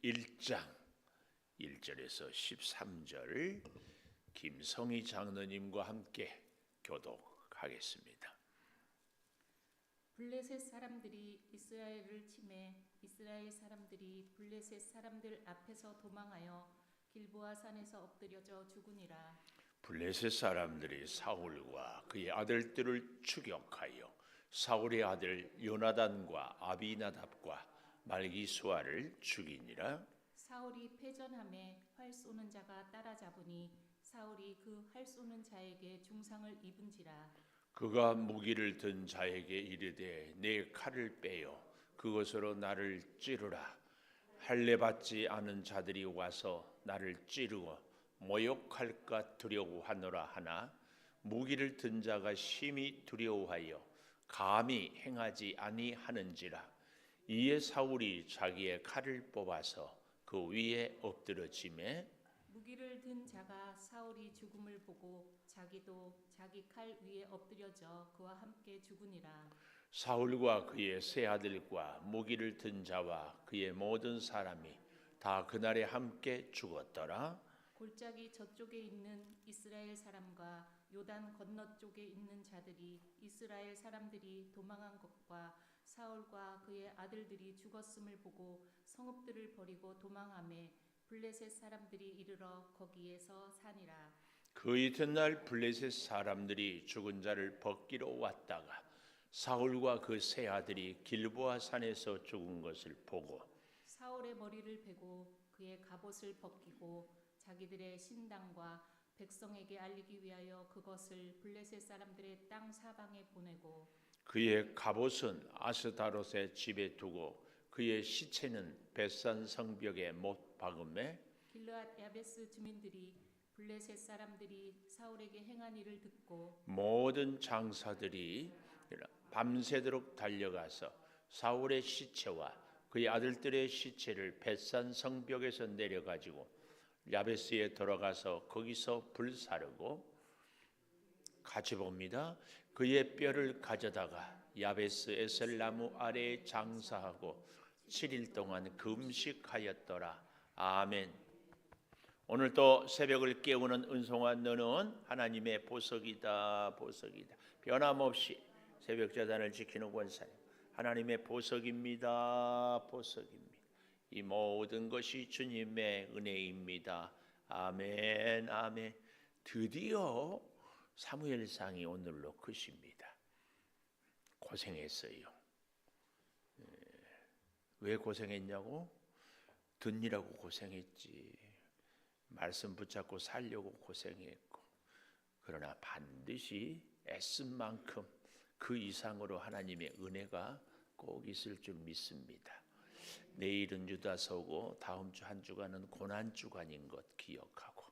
31장 1절에서 13절 김성희 장로님과 함께 교독하겠습니다. 블레셋 사람들이 이스라엘을 치매 이스라엘 사람들이 블레셋 사람들 앞에서 도망하여 길보아 산에서 엎드려져 죽으니라. 블레셋 사람들이 사울과 그의 아들들을 추격하여 사울의 아들 요나단과 아비나답과 말기수아를 죽이니라. 사울이 패전함에 활 쏘는 자가 따라잡으니 사울이 그 활 쏘는 자에게 중상을 입은지라. 그가 무기를 든 자에게 이르되 내 칼을 빼어 그것으로 나를 찌르라. 할례 받지 않은 자들이 와서 나를 찌르고 모욕할까 두려워하노라 하나 무기를 든 자가 심히 두려워하여 감히 행하지 아니하는지라. 이에 사울이 자기의 칼을 뽑아서 그 위에 엎드러지매 무기를 든 자가 사울이 죽음을 보고 자기도 자기 칼 위에 엎드려져 그와 함께 죽으니라. 사울과 그의 세 아들과 무기를 든 자와 그의 모든 사람이 다 그날에 함께 죽었더라. 골짜기 저쪽에 있는 이스라엘 사람과 요단 건너쪽에 있는 자들이 이스라엘 사람들이 도망한 것과 사울과 그의 아들들이 죽었음을 보고 성읍들을 버리고 도망하매 블레셋 사람들이 이르러 거기에서 사니라. 그 이튿날 블레셋 사람들이 죽은 자를 벗기러 왔다가 사울과 그 세 아들이 길보아 산에서 죽은 것을 보고 사울의 머리를 베고 그의 갑옷을 벗기고 자기들의 신당과 백성에게 알리기 위하여 그것을 블레셋 사람들의 땅 사방에 보내고 그의 갑옷은 아스다롯의 집에 두고 그의 시체는 벳산 성벽에 못 박음에 길르앗 야베스 주민들이 블레셋 사람들이 사울에게 행한 일을 듣고 모든 장사들이 밤새도록 달려가서 사울의 시체와 그의 아들들의 시체를 벳산 성벽에서 내려가지고 야베스에 들어가서 거기서 불사르고 같이 봅니다. 그의 뼈를 가져다가 야베스 에셀나무 아래에 장사하고 7일 동안 금식하였더라. 아멘. 오늘 또 새벽을 깨우는 은송아 너는 하나님의 보석이다. 보석이다. 변함없이 새벽자단을 지키는 권사님 하나님의 보석입니다. 보석입니다. 이 모든 것이 주님의 은혜입니다. 아멘. 아멘. 드디어 사무엘상이 오늘로 끝입니다. 고생했어요. 왜 고생했냐고? 듣느라고 고생했지. 말씀 붙잡고 살려고 고생했고. 그러나 반드시 애쓴 만큼 그 이상으로 하나님의 은혜가 꼭 있을 줄 믿습니다. 내일은 유다서고 다음 주 한 주간은 고난주간인 것 기억하고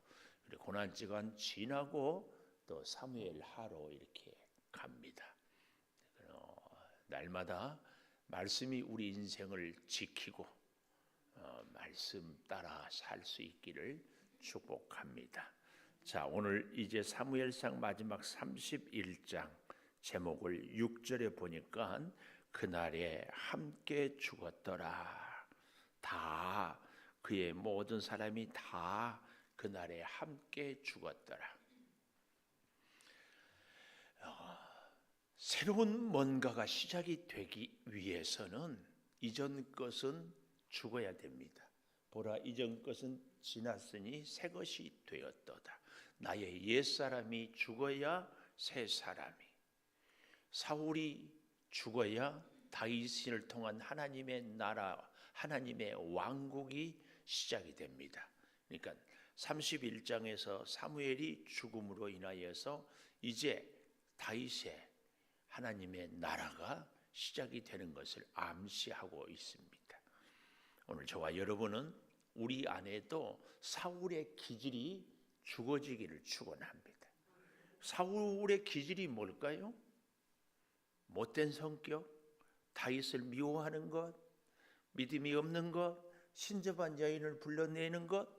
그리고 고난주간 지나고 또 사무엘 하로 이렇게 갑니다. 날마다 말씀이 우리 인생을 지키고 말씀 따라 살 수 있기를 축복합니다. 자, 오늘 이제 사무엘상 마지막 31장 제목을 6절에 보니까 그날에 함께 죽었더라. 다 그의 모든 사람이 다 그날에 함께 죽었더라. 새로운 뭔가가 시작이 되기 위해서는 이전 것은 죽어야 됩니다. 보라, 이전 것은 지났으니 새 것이 되었도다. 나의 옛사람이 죽어야 새 사람이, 사울이 죽어야 다윗을 통한 하나님의 나라, 하나님의 왕국이 시작이 됩니다. 그러니까 31장에서 사무엘이 죽음으로 인하여서 이제 다윗의 하나님의 나라가 시작이 되는 것을 암시하고 있습니다. 오늘 저와 여러분은 우리 안에도 사울의 기질이 죽어지기를 축원합니다. 사울의 기질이 뭘까요? 못된 성격, 다윗을 미워하는 것, 믿음이 없는 것, 신접한 여인을 불러내는 것,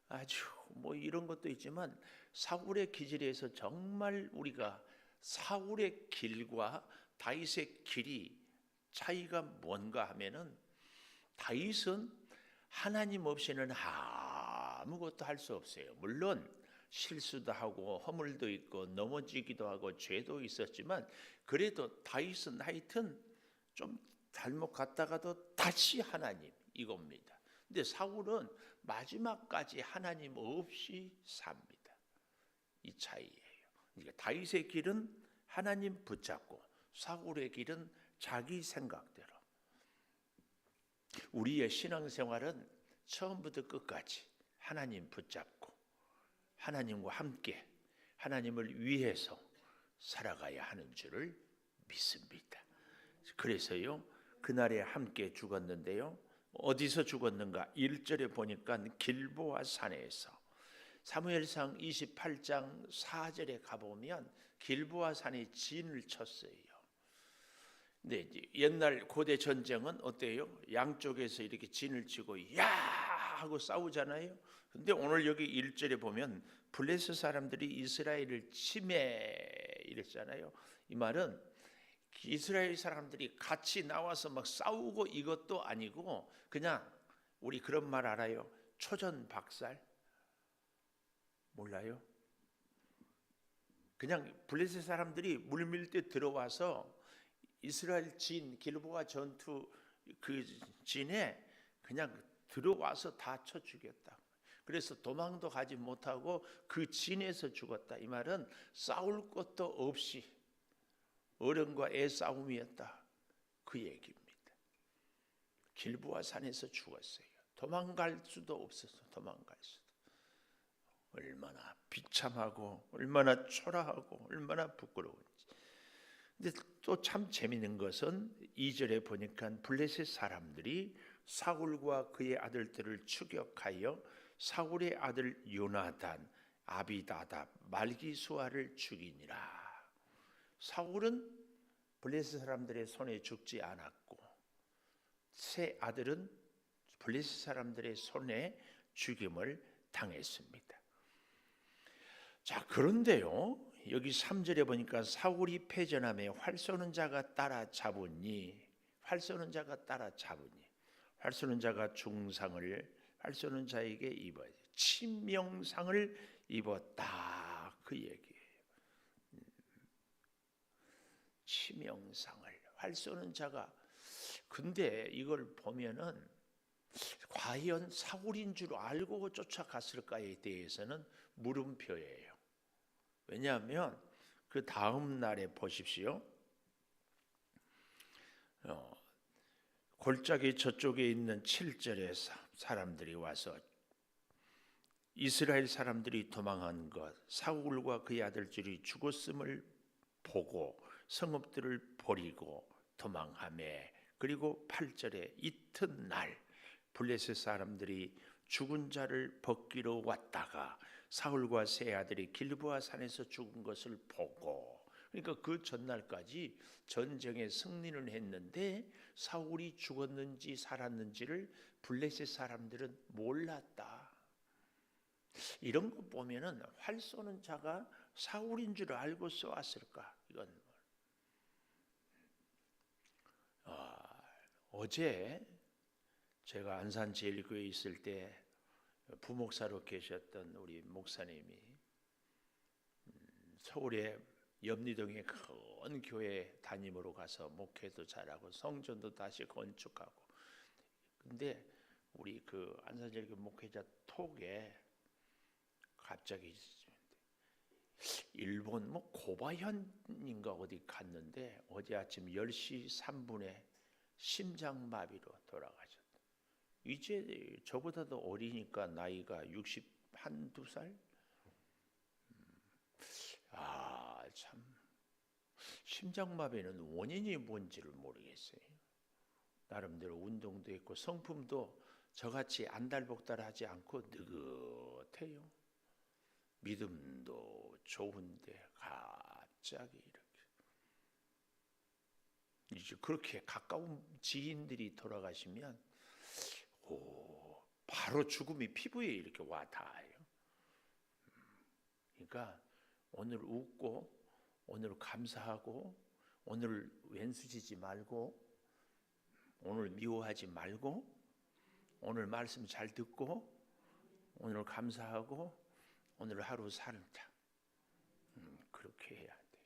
아주 이런 것도 있지만 사울의 기질에서 정말 우리가 사울의 길과 다윗의 길이 차이가 뭔가 하면은 다윗은 하나님 없이는 아무것도 할 수 없어요. 물론 실수도 하고 허물도 있고 넘어지기도 하고 죄도 있었지만 그래도 다윗은 하여튼 좀 잘못 갔다가도 다시 하나님 이겁니다. 근데 사울은 마지막까지 하나님 없이 삽니다. 이 차이예요. 그러니까 다윗의 길은 하나님 붙잡고 사울의 길은 자기 생각대로. 우리의 신앙생활은 처음부터 끝까지 하나님 붙잡고 하나님과 함께 하나님을 위해서 살아가야 하는 줄을 믿습니다. 그래서요 그날에 함께 죽었는데요. 어디서 죽었는가? 1절에 보니까 길보아 산에서. 사무엘상 28장 4절에 가보면 길보아 산에 진을 쳤어요. 근데 옛날 고대 전쟁은 어때요? 양쪽에서 이렇게 진을 치고 야 하고 싸우잖아요. 근데 오늘 여기 1절에 보면 블레셋 사람들이 이스라엘을 침해 이랬잖아요. 이 말은 이스라엘 사람들이 같이 나와서 막 싸우고 이것도 아니고 그냥 우리 그런 말 알아요? 초전박살? 몰라요? 그냥 블레셋 사람들이 물밀 때 들어와서 이스라엘 진 길보아 전투 그 진에 그냥 들어와서 다 쳐 죽였다. 그래서 도망도 가지 못하고 그 진에서 죽었다. 이 말은 싸울 것도 없이 어른과 애 싸움이었다. 그 얘기입니다. 길보아 산에서 죽었어요. 도망갈 수도 없어서 도망갈 수도. 얼마나 비참하고 얼마나 초라하고 얼마나 부끄러운지. 근데 또 참 재미있는 것은 2절에 보니까 블레셋 사람들이 사울과 그의 아들들을 추격하여 사울의 아들 요나단, 아비다답, 말기수아를 죽이니라. 사울은 블레셋 사람들의 손에 죽지 않았고 세 아들은 블레셋 사람들의 손에 죽임을 당했습니다. 자, 그런데요 여기 3절에 보니까 사울이 패전하며 활 쏘는 자가 따라잡으니 활 쏘는 자가 중상을 활 쏘는 자에게 입어야 치명상을 입었다. 그 얘기예요. 치명상을 활 쏘는 자가. 근데 이걸 보면은 과연 사울인 줄 알고 쫓아갔을까에 대해서는 물음표예요. 왜냐하면 그 다음 날에 보십시오. 골짜기 저쪽에 있는 7절에 사람들이 와서 이스라엘 사람들이 도망한 것, 사울과 그의 아들들이 죽었음을 보고 성읍들을 버리고 도망하매, 그리고 8절에 이튿날 블레셋 사람들이 죽은 자를 벗기러 왔다가 사울과 세 아들이 길보아 산에서 죽은 것을 보고, 그러니까 그 전날까지 전쟁에 승리를 했는데 사울이 죽었는지 살았는지를 블레셋 사람들은 몰랐다. 이런 거 보면은 활 쏘는 자가 사울인 줄 알고 쏘았을까? 이건 어제 제가 안산 제일교회에 있을 때 부목사로 계셨던 우리 목사님이 서울의 염리동의 큰 교회 담임으로 가서 목회도 잘하고 성전도 다시 건축하고, 근데 우리 그 안산제일교회 목회자 톡에 갑자기 일본 뭐 고바현인가 어디 갔는데 어제 아침 10시 3분에 심장마비로 돌아가셨다. 이제 저보다도 어리니까 나이가 61~2살? 참 심장마비는 원인이 뭔지를 모르겠어요. 나름대로 운동도 했고 성품도 저같이 안달복달하지 않고 느긋해요. 믿음도 좋은데 갑자기 이렇게 그렇게 가까운 지인들이 돌아가시면 바로 죽음이 피부에 이렇게 와 닿아요. 그러니까 오늘 웃고 오늘 감사하고 오늘 왼수지지 말고 오늘 미워하지 말고 오늘 말씀 잘 듣고 오늘 감사하고 오늘 하루 살자. 그렇게 해야 돼.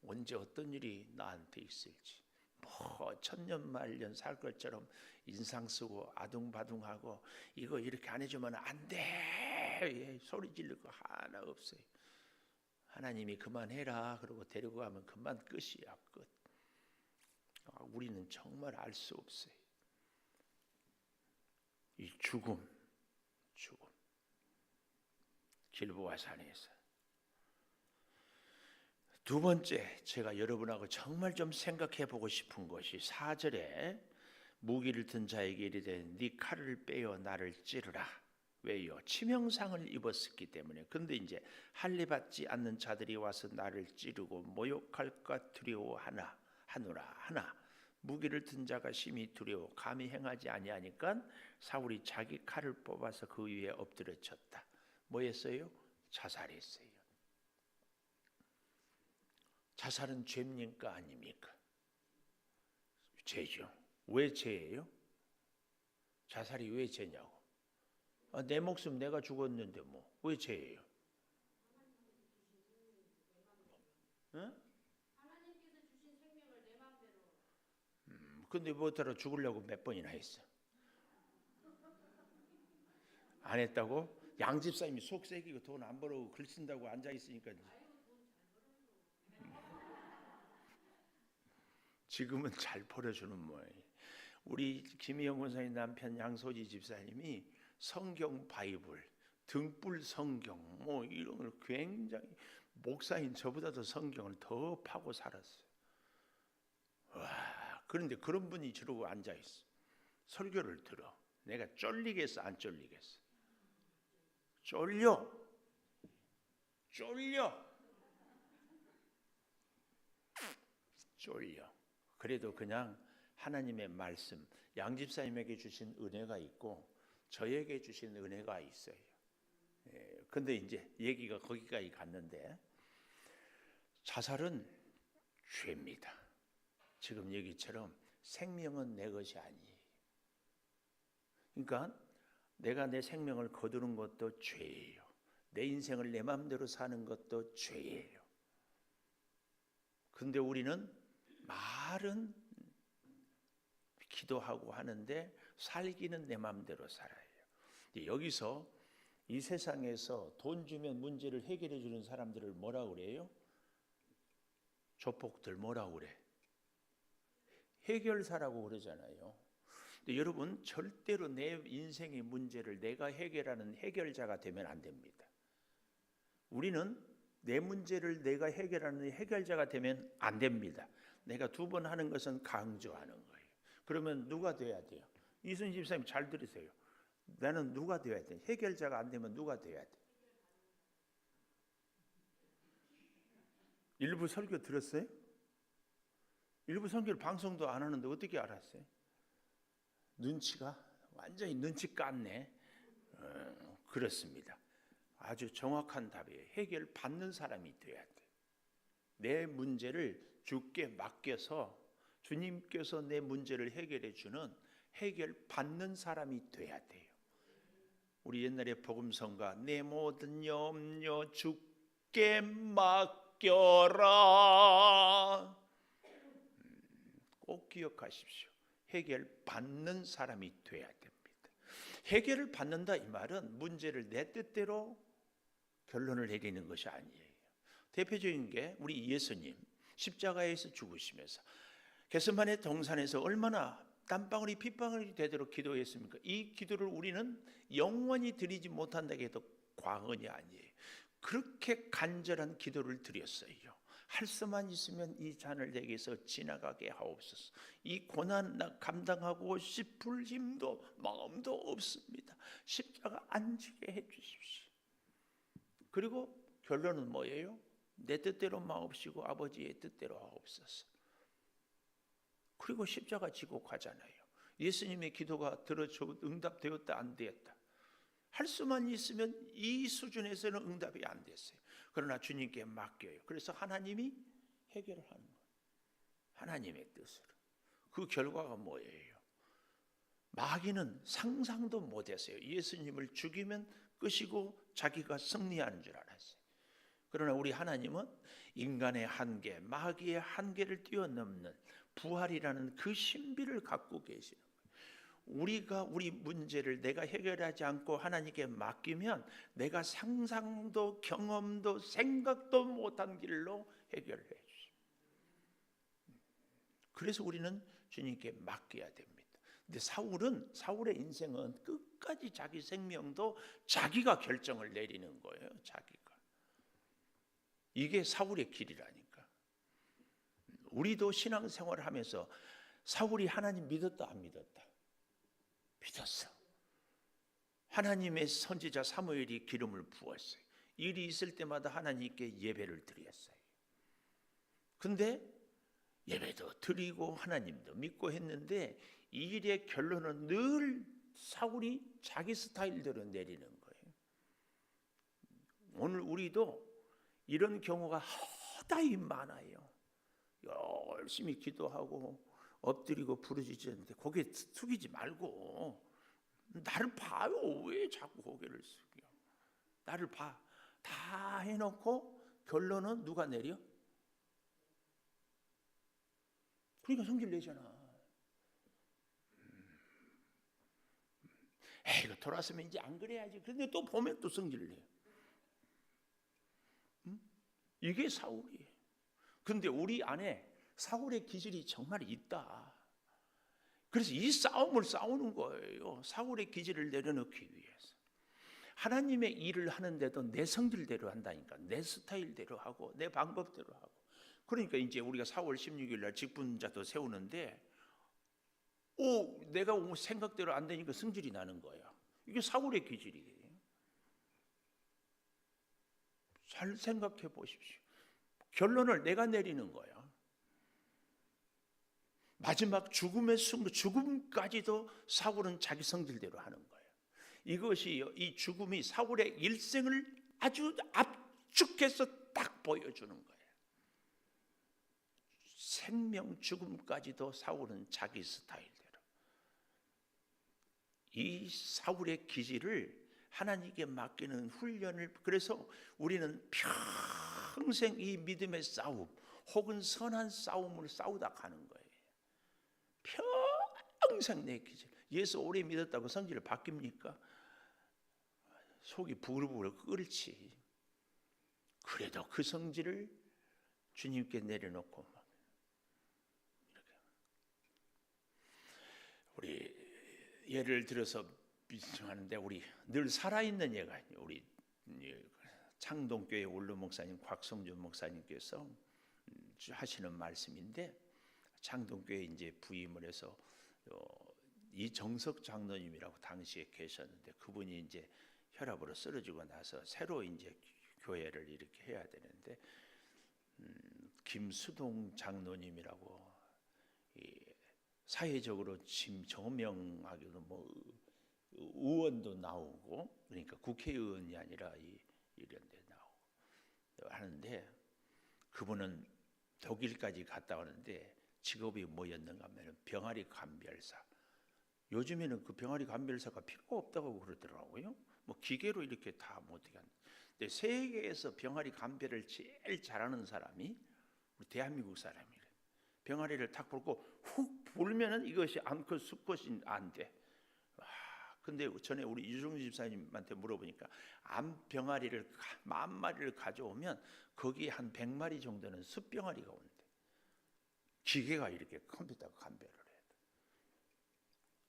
언제 어떤 일이 나한테 있을지 뭐 천년만년 살 것처럼 인상 쓰고 아둥바둥하고 이거 이렇게 안 해주면 안 돼. 소리 지를 거 하나 없어요. 하나님이 그만해라 그러고 데리고 가면 그만 끝이야. 끝. 우리는 정말 알 수 없어요. 이 죽음 길보아 산에서. 두 번째 제가 여러분하고 정말 좀 생각해 보고 싶은 것이 4절에 무기를 든 자에게 이르되 네 칼을 빼어 나를 찌르라. 왜요? 치명상을 입었기 때문에. 근데 이제 할례받지 않는 자들이 와서 나를 찌르고 모욕할까 두려워하노라. 하나 무기를 든 자가 심히 두려워 감히 행하지 아니하니까 사울이 자기 칼을 뽑아서 그 위에 엎드려 쳤다. 뭐 했어요? 자살했어요. 자살은 죄입니까 아닙니까? 죄죠. 왜 죄예요? 자살이 왜 죄냐고. 내 목숨 내가 죽었는데 뭐 왜 죄예요? 응? 하나님께서 주신 생명을 내 마음대로. 근데 뭐더러 죽으려고 몇 번이나 했어? 안 했다고? 양집사님이 속 새기고 돈 안 벌어오고 글 쓴다고 앉아 있으니까 지금은 잘 벌어주는 모양이에요. 우리 김희영 권사님 남편 양소지 집사님이 성경 바이블, 등불 성경 뭐 이런 걸 굉장히 목사인 저보다도 성경을 더 파고 살았어요. 와, 그런데 그런 분이 저러고 앉아 있어. 설교를 들어. 내가 쫄리겠어 안 쫄리겠어? 쫄려. 그래도 그냥 하나님의 말씀, 양집사님에게 주신 은혜가 있고 저에게 주신 은혜가 있어요. 근데 이제 얘기가 거기까지 갔는데 자살은 죄입니다. 지금 얘기처럼 생명은 내 것이 아니에요. 그러니까 내가 내 생명을 거두는 것도 죄예요. 내 인생을 내 마음대로 사는 것도 죄예요. 근데 우리는 말은 기도하고 하는데 살기는 내 마음대로 살아요. 여기서 이 세상에서 돈 주면 문제를 해결해 주는 사람들을 뭐라 그래요? 조폭들 뭐라 그래? 해결사라고 그러잖아요. 근데 여러분 절대로 내 인생의 문제를 내가 해결하는 해결자가 되면 안 됩니다. 우리는 내 문제를 내가 해결하는 해결자가 되면 안 됩니다. 내가 2번 하는 것은 강조하는 거예요. 그러면 누가 돼야 돼요? 이순신 집사님 잘 들으세요. 나는 누가 돼야 돼? 해결자가 안 되면 누가 돼야 돼? 일부 설교 들었어요? 일부 설교를 방송도 안 하는데 어떻게 알았어요? 눈치가 완전히 눈치 깠네. 그렇습니다. 아주 정확한 답이에요. 해결 받는 사람이 돼야 돼. 내 문제를 주께 맡겨서 주님께서 내 문제를 해결해 주는 해결 받는 사람이 돼야 돼요. 우리 옛날에 복음성가 내 모든 염려 주께 맡겨라. 꼭 기억하십시오. 해결 받는 사람이 돼야 됩니다. 해결을 받는다 이 말은 문제를 내 뜻대로 결론을 내리는 것이 아니에요. 대표적인 게 우리 예수님 십자가에서 죽으시면서 겟세마네 동산에서 얼마나 땀방울이 핏방울이 되도록 기도했습니까? 이 기도를 우리는 영원히 드리지 못한다고 해도 과언이 아니에요. 그렇게 간절한 기도를 드렸어요. 할 수만 있으면 이 잔을 내게서 지나가게 하옵소서. 이 고난 감당하고 싶을 힘도 마음도 없습니다. 십자가 안 지게 해주십시오. 그리고 결론은 뭐예요? 내 뜻대로 마옵시고 아버지의 뜻대로 하옵소서. 그리고 십자가 지고 가잖아요. 예수님의 기도가 응답되었다 안 되었다. 할 수만 있으면 이 수준에서는 응답이 안 됐어요. 그러나 주님께 맡겨요. 그래서 하나님이 해결을 하는 거예요. 하나님의 뜻으로. 그 결과가 뭐예요? 마귀는 상상도 못했어요. 예수님을 죽이면 끝이고 자기가 승리하는 줄 알았어요. 그러나 우리 하나님은 인간의 한계, 마귀의 한계를 뛰어넘는 부활이라는 그 신비를 갖고 계시는 거예요. 우리가 우리 문제를 내가 해결하지 않고 하나님께 맡기면 내가 상상도 경험도 생각도 못한 길로 해결해 주십니다. 그래서 우리는 주님께 맡겨야 됩니다. 근데 사울의 인생은 끝까지 자기 생명도 자기가 결정을 내리는 거예요. 자기가. 이게 사울의 길이라니까. 우리도 신앙생활을 하면서 사울이 하나님 믿었다 안 믿었다? 믿었어. 하나님의 선지자 사무엘이 기름을 부었어요. 일이 있을 때마다 하나님께 예배를 드렸어요. 근데 예배도 드리고 하나님도 믿고 했는데 이 일의 결론은 늘 사울이 자기 스타일대로 내리는 거예요. 오늘 우리도 이런 경우가 허다히 많아요. 열심히 기도하고 엎드리고 부르짖는데 고개 숙이지 말고 나를 봐요. 왜 자꾸 고개를 숙여? 나를 봐. 다 해놓고 결론은 누가 내려? 그러니까 성질 내잖아. 이거 돌아서면 이제 안 그래야지. 근데 또 보면 또 성질 내. 이게 사울이에요. 근데 우리 안에 사울의 기질이 정말 있다. 그래서 이 싸움을 싸우는 거예요. 사울의 기질을 내려놓기 위해서. 하나님의 일을 하는데도 내 성질대로 한다니까. 내 스타일대로 하고 내 방법대로 하고. 그러니까 이제 우리가 4월 16일 날 직분자도 세우는데 내가 생각대로 안 되니까 성질이 나는 거야. 이게 사울의 기질이에요. 잘 생각해 보십시오. 결론을 내가 내리는 거야. 마지막 죽음의 순간, 죽음까지도 사울은 자기 성질대로 하는 거예요. 이것이 이 죽음이 사울의 일생을 아주 압축해서 딱 보여주는 거예요. 생명 죽음까지도 사울은 자기 스타일대로. 이 사울의 기질을 하나님께 맡기는 훈련을, 그래서 우리는 평생 이 믿음의 싸움 혹은 선한 싸움을 싸우다 가는 거예요. 평생 내 기질. 예수 오래 믿었다고 성질을 바뀝니까? 속이 부글부글 끓지. 그래도 그 성질을 주님께 내려놓고 막 이렇게. 우리 예를 들어서 비추하는데 우리 늘 살아있는 예가 아니에요. 우리 창동교회 원로 목사님 곽성준 목사님께서 하시는 말씀인데, 창동교회 이제 부임을 해서 이정석 장로님이라고 당시에 계셨는데 그분이 이제 혈압으로 쓰러지고 나서 새로 이제 교회를 이렇게 해야 되는데 김수동 장로님이라고 사회적으로 지금 저명하게도 뭐 의원도 나오고, 그러니까 국회의원이 아니라 이런 데 나오고 하는데, 그분은 독일까지 갔다 오는데 직업이 뭐였는가 하면 병아리 감별사. 요즘에는 그 병아리 감별사가 필요가 없다고 그러더라고요. 뭐 기계로 이렇게 다 못하게 하는데, 근데 세계에서 병아리 감별을 제일 잘하는 사람이 우리 대한민국 사람이래. 병아리를 탁 불고 훅 불면은 이것이 암컷 수컷이 안 돼. 근데 전에 우리 유종주 집사님한테 물어보니까 암 병아리를 10,000마리를 가져오면 거기에 한 100마리 정도는 숫병아리가 온대. 기계가 이렇게 컴퓨터가 감별을 해.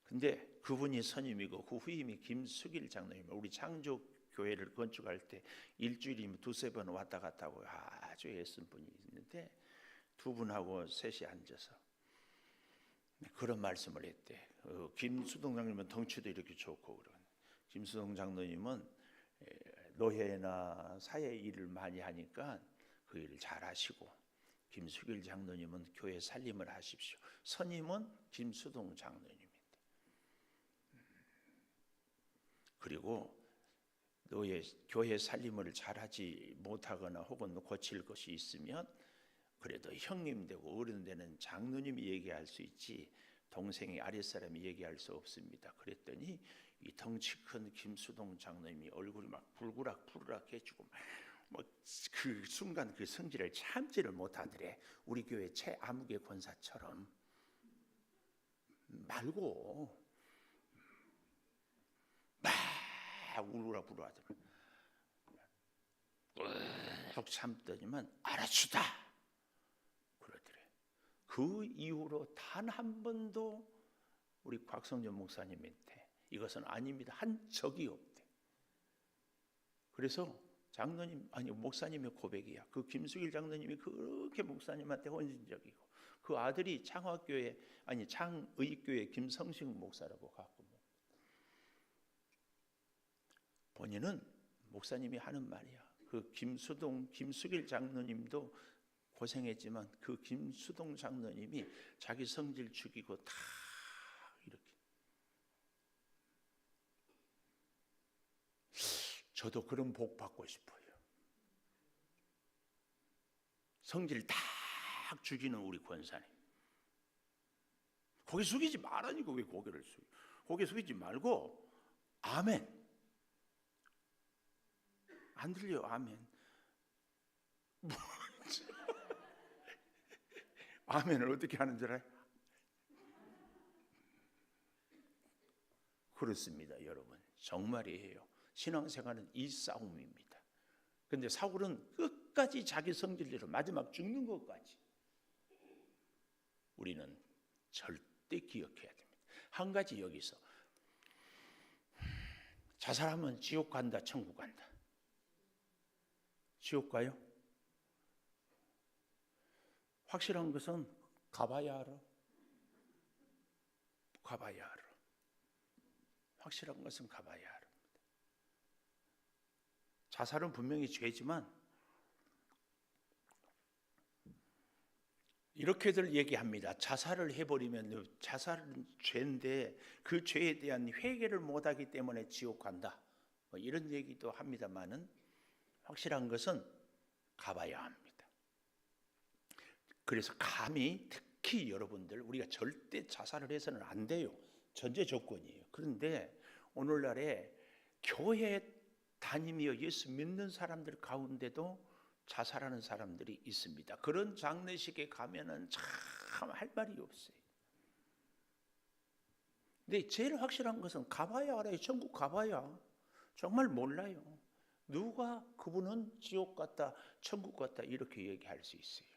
근데 그분이 선임이고 그 후임이 김수길 장로님, 우리 창조 교회를 건축할 때 일주일이면 2-3번 왔다 갔다 하고 아주 애쓴 분이 있는데, 두 분하고 셋이 앉아서 그런 말씀을 했대. 김수동 장로님은 덩치도 이렇게 좋고, 그런 김수동 장로님은 노회나 사회 일을 많이 하니까 그 일을 잘 하시고, 김수길 장로님은 교회 살림을 하십시오. 선임은 김수동 장로님인데, 그리고 교회 살림을 잘하지 못하거나 혹은 고칠 것이 있으면 그래도 형님 되고 어른 되는 장로님이 얘기할 수 있지, 동생이 아랫사람이 얘기할 수 없습니다. 그랬더니 이 덩치 큰 김수동 장로님이 얼굴이 막 불그락 해지고 뭐 그 순간 그 성질을 참지를 못하더래. 우리 교회 최아무개 권사처럼 말고 막 울으라부르하더만 쭉 참더니만 알아주다 그러더래. 그 이후로 단 한 번도 우리 곽성전 목사님한테 이것은 아닙니다 한 적이 없대. 그래서 장로님 아니 목사님의 고백이야. 그 김수길 장로님이 그렇게 목사님한테 헌신적이고 그 아들이 창화교회 아니 창의교회 김성식 목사라고 갖고 본인은 목사님이 하는 말이야. 그 김수길 장로님도 고생했지만 그 김수동 장로님이 자기 성질 죽이고 다 이렇게. 저도 그런 복 받고 싶어요. 성질 딱 죽이는 우리 권사님. 고개 숙이지 말라니까 왜 고개를 숙여. 고개 숙이지 말고 아멘. 안 들려 아멘. 아멘을 어떻게 하는 줄 알아요? 그렇습니다 여러분. 정말이에요. 신앙생활은 이 싸움입니다. 그런데 사울은 끝까지 자기 성질대로 마지막 죽는 것까지 우리는 절대 기억해야 됩니다. 한 가지 여기서 자살하면 지옥 간다 천국 간다. 지옥 가요? 확실한 것은 가봐야 알아. 가봐야 알아. 확실한 것은 가봐야 알아. 자살은 분명히 죄지만 이렇게들 얘기합니다. 자살을 해버리면 자살은 죄인데 그 죄에 대한 회개를 못하기 때문에 지옥 간다. 뭐 이런 얘기도 합니다만은 확실한 것은 가봐야 합니다. 그래서 감히 특히 여러분들 우리가 절대 자살을 해서는 안 돼요. 전제 조건이에요. 그런데 오늘날에 교회 다니며 예수 믿는 사람들 가운데도 자살하는 사람들이 있습니다. 그런 장례식에 가면은 참 할 말이 없어요. 근데 제일 확실한 것은 가봐야 알아요. 천국 가봐야. 정말 몰라요. 누가 그분은 지옥 갔다 천국 갔다 이렇게 얘기할 수 있어요.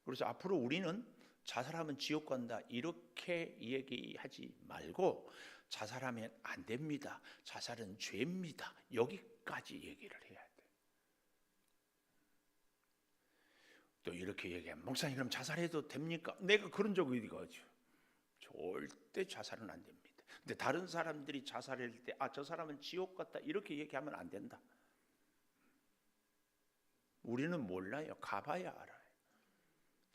그래서 앞으로 우리는 자살하면 지옥 간다 이렇게 얘기하지 말고 자살하면 안 됩니다. 자살은 죄입니다. 여기까지 얘기를 해야 돼. 또 이렇게 얘기하면 목사님 그럼 자살해도 됩니까? 내가 그런 적이 어디가죠? 절대 자살은 안 됩니다. 근데 다른 사람들이 자살할 때 저 사람은 지옥 갔다 이렇게 얘기하면 안 된다. 우리는 몰라요. 가봐야 알아요.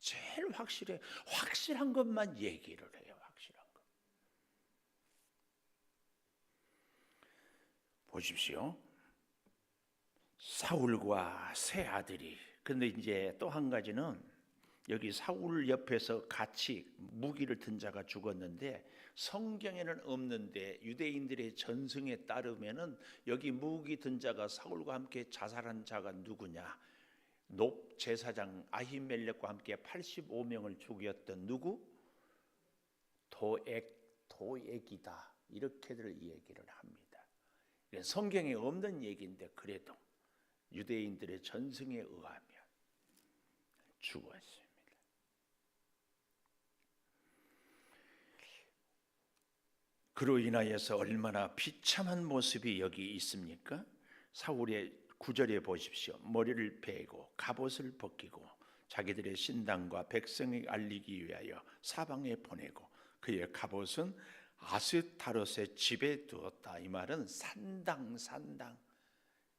제일 확실한 것만 얘기를 해요. 확실한 것. 보십시오. 사울과 세 아들이. 근데 이제 또 한 가지는 여기 사울 옆에서 같이 무기를 든 자가 죽었는데 성경에는 없는데 유대인들의 전승에 따르면은 여기 무기 든 자가 사울과 함께 자살한 자가 누구냐? 높 제사장 아히멜렉과 함께 85명을 죽였던 누구? 도액이다. 이렇게들 얘기를 합니다. 성경에 없는 얘기인데 그래도 유대인들의 전승에 의하면 죽었습니다. 그로 인하여서 얼마나 비참한 모습이 여기 있습니까? 사울의 9절에 보십시오. 머리를 베고 갑옷을 벗기고 자기들의 신당과 백성에 알리기 위하여 사방에 보내고 그의 갑옷은 아스타롯의 집에 두었다. 이 말은 산당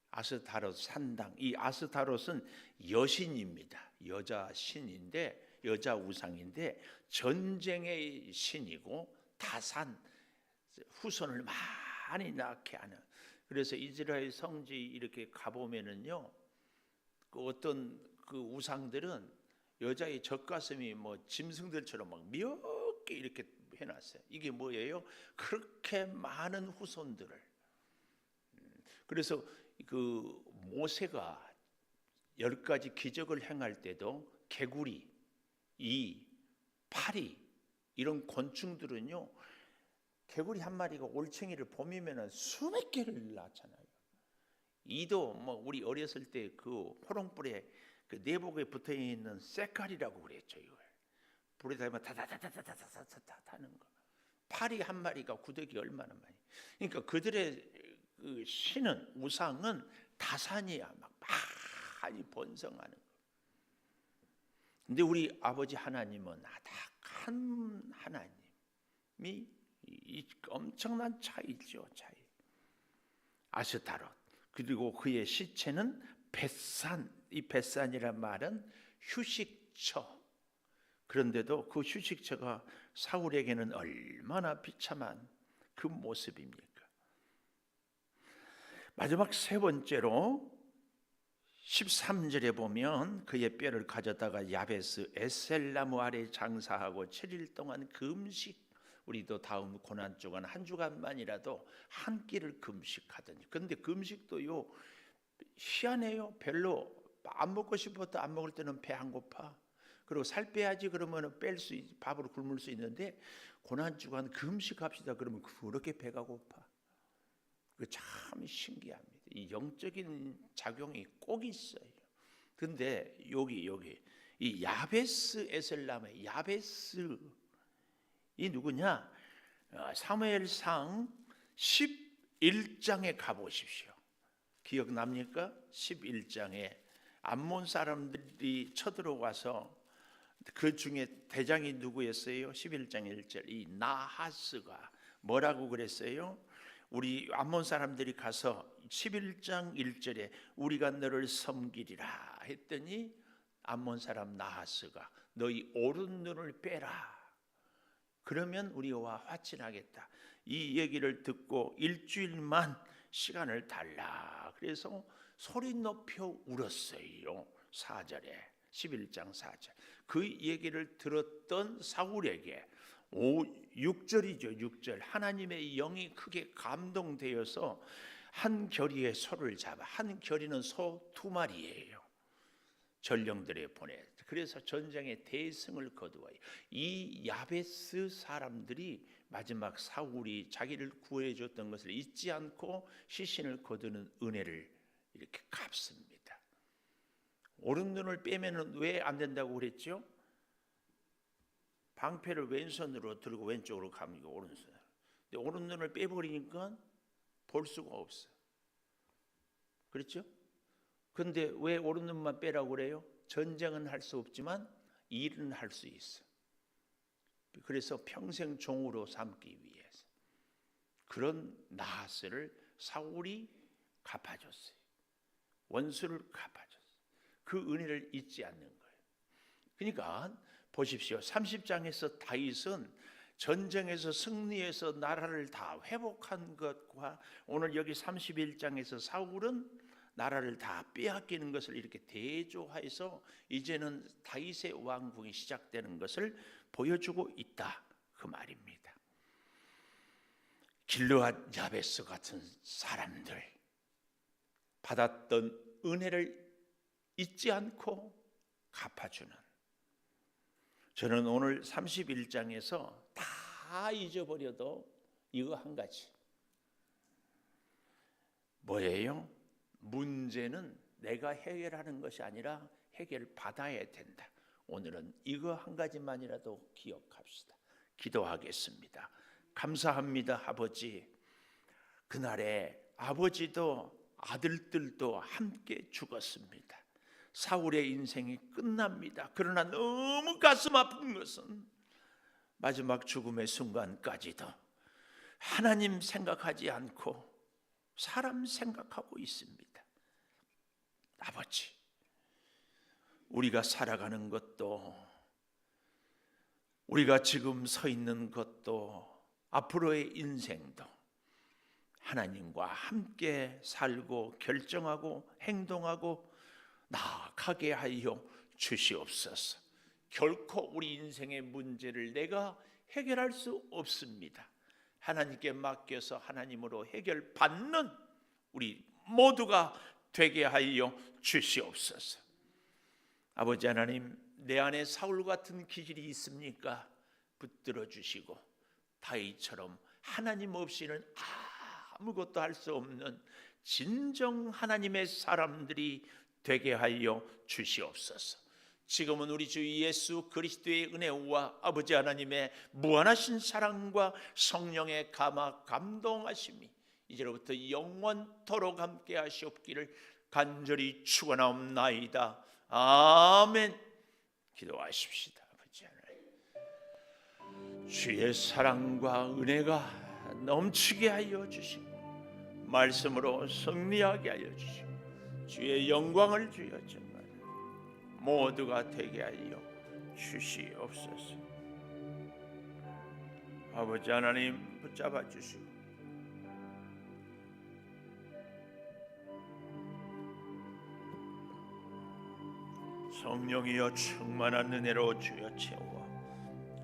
아스타롯 산당. 이 아스타롯은 여신입니다. 여자 신인데 여자 우상인데 전쟁의 신이고 다산 후손을 많이 낳게 하는. 그래서 이스라엘 성지 이렇게 가보면은요, 그 어떤 그 우상들은 여자의 젖가슴이 뭐 짐승들처럼 막 몇 개 이렇게 해놨어요. 이게 뭐예요? 그렇게 많은 후손들을. 그래서 그 모세가 10가지 기적을 행할 때도 개구리, 이, 파리 이런 곤충들은요, 개구리 한 마리가 올챙이를 봄이면은 수백 개를 낳잖아요. 이도 뭐 우리 어렸을 때 그 호롱불에 그 내복에 붙어 있는 쇳칼이라고 그랬죠. 이걸 불에 달면 다다다다다다다다 타는 거. 파리 한 마리가 구더기 얼마나 많이. 그러니까 그들의 그 신은 우상은 다산이야, 막 많이 번성하는 거. 근데 우리 아버지 하나님은 아닥한 하나님이 이 엄청난 차이죠, 차이. 아스타롯. 그리고 그의 시체는 벳산. 이 벳산이란 말은 휴식처. 그런데도 그 휴식처가 사울에게는 얼마나 비참한 그 모습입니까? 마지막 세 번째로 13절에 보면 그의 뼈를 가져다가 야베스 에셀나무 아래 장사하고 7일 동안 금식. 우리도 다음 고난 주간 한 주간만이라도 한 끼를 금식하더니. 그런데 금식도요 희한해요. 별로 안 먹고 싶어도 안 먹을 때는 배 안 고파. 그리고 살 빼야지 그러면 밥으로 굶을 수 있는데 고난 주간 금식합시다 그러면 그렇게 배가 고파. 그 참 신기합니다. 이 영적인 작용이 꼭 있어요. 근데 여기 이 야베스 에셀람의 야베스 이 누구냐? 사무엘상 11장에 가보십시오. 기억납니까? 11장에 암몬 사람들이 쳐들어와서 그 중에 대장이 누구였어요? 11장 1절 이 나하스가 뭐라고 그랬어요? 우리 암몬 사람들이 가서 11장 1절에 우리가 너를 섬기리라 했더니 암몬 사람 나하스가 너희 오른 눈을 빼라. 그러면 우리와 화친하겠다. 이 얘기를 듣고 일주일만 시간을 달라. 그래서 소리 높여 울었어요. 4절에 11장 4절. 그 얘기를 들었던 사울에게 6절이죠. 6절 하나님의 영이 크게 감동되어서 한 겨리의 소를 잡아. 한 겨리는 소 2마리예요. 전령들에 보내. 그래서 전쟁의 대승을 거두어요. 이 야베스 사람들이 마지막 사울이 자기를 구해줬던 것을 잊지 않고 시신을 거두는 은혜를 이렇게 갚습니다. 오른 눈을 빼면 왜 안 된다고 그랬죠? 방패를 왼손으로 들고 왼쪽으로 감고 오른손. 근데 오른 눈을 빼버리니까 볼 수가 없어. 그렇죠? 근데 왜 오른 눈만 빼라고 그래요? 전쟁은 할 수 없지만 일은 할 수 있어. 그래서 평생 종으로 삼기 위해서 그런 나하스를 사울이 갚아줬어요. 원수를 갚아줬어요. 그 은혜를 잊지 않는 거예요. 그러니까 보십시오. 30장에서 다윗은 전쟁에서 승리해서 나라를 다 회복한 것과 오늘 여기 31장에서 사울은 나라를 다 빼앗기는 것을 이렇게 대조해서 이제는 다윗의 왕궁이 시작되는 것을 보여주고 있다 그 말입니다. 길르앗 야베스 같은 사람들 받았던 은혜를 잊지 않고 갚아주는, 저는 오늘 31장에서 다 잊어버려도 이거 한 가지 뭐예요? 문제는 내가 해결하는 것이 아니라 해결받아야 된다. 오늘은 이거 한 가지만이라도 기억합시다. 기도하겠습니다. 감사합니다, 아버지. 그날에 아버지도 아들들도 함께 죽었습니다. 사울의 인생이 끝납니다. 그러나 너무 가슴 아픈 것은 마지막 죽음의 순간까지도 하나님 생각하지 않고 사람 생각하고 있습니다. 아버지, 우리가 살아가는 것도, 우리가 지금 서 있는 것도, 앞으로의 인생도 하나님과 함께 살고 결정하고 행동하고 나아가게 하여 주시옵소서. 결코 우리 인생의 문제를 내가 해결할 수 없습니다. 하나님께 맡겨서 하나님으로 해결받는 우리 모두가 되게 하여 주시옵소서. 아버지 하나님, 내 안에 사울 같은 기질이 있습니까? 붙들어 주시고 다윗처럼 하나님 없이는 아무것도 할 수 없는 진정 하나님의 사람들이 되게 하여 주시옵소서. 지금은 우리 주 예수 그리스도의 은혜와 아버지 하나님의 무한하신 사랑과 성령의 감동하심이 이제로부터 영원토록 함께 하시옵기를 간절히 축원하옵나이다. 아멘. 기도하십시다. 아버지 하나님, 주의 사랑과 은혜가 넘치게 하여 주시고 말씀으로 승리하게 하여 주시고 주의 영광을 주여 정말 모두가 되게 하여 주시옵소서. 아버지 하나님 붙잡아 주시고 성령이여 충만한 은혜로 주여 채워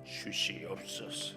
주시옵소서.